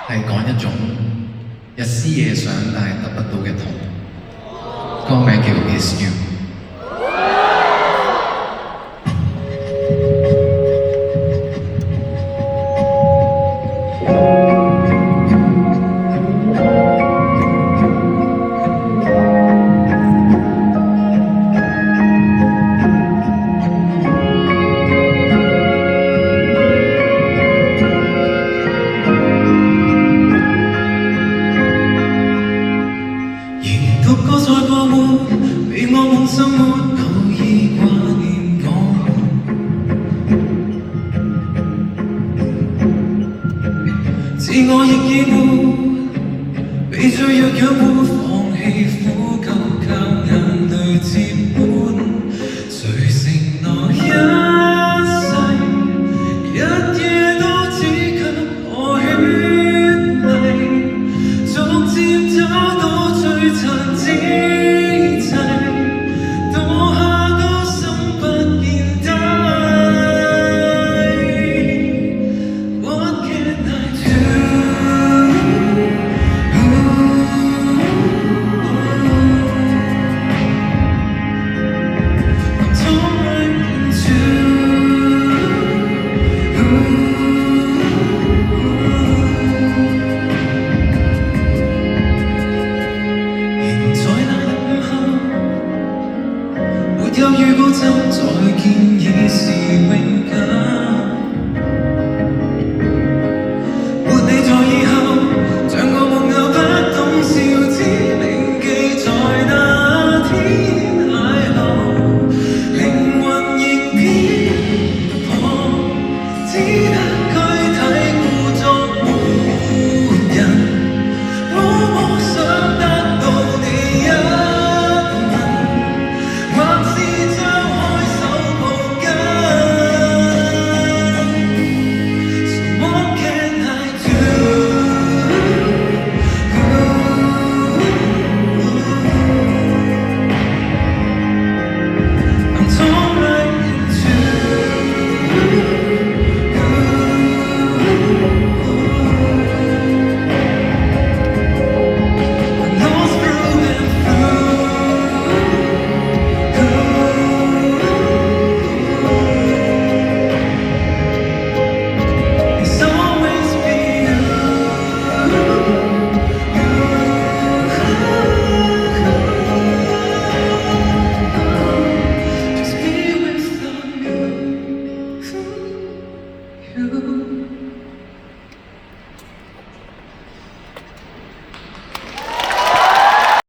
係講一種日思夜想但係得不到嘅痛。歌名叫《Is You》。獨個在過門，被我夢生活，偶爾掛念我們。自我亦厭惡，被最弱養活，放棄苦救，靠眼淚接吻。誰承諾一世，日夜都只給我血淚，逐漸找到最殘之際，墮下都心不見底。What can I do? I'm torn in two. 仍在那午後，沒有預告針，再見已是永久。沒你在以後，像個木偶不懂笑，只銘記在那天邂逅，靈魂亦偏頗，只得軀體故作活人。多麼想得到你一吻，或是張開手抱緊。So what can I do? I'm torn right in two. I'm lost through and through. It's always be you. Just be with you.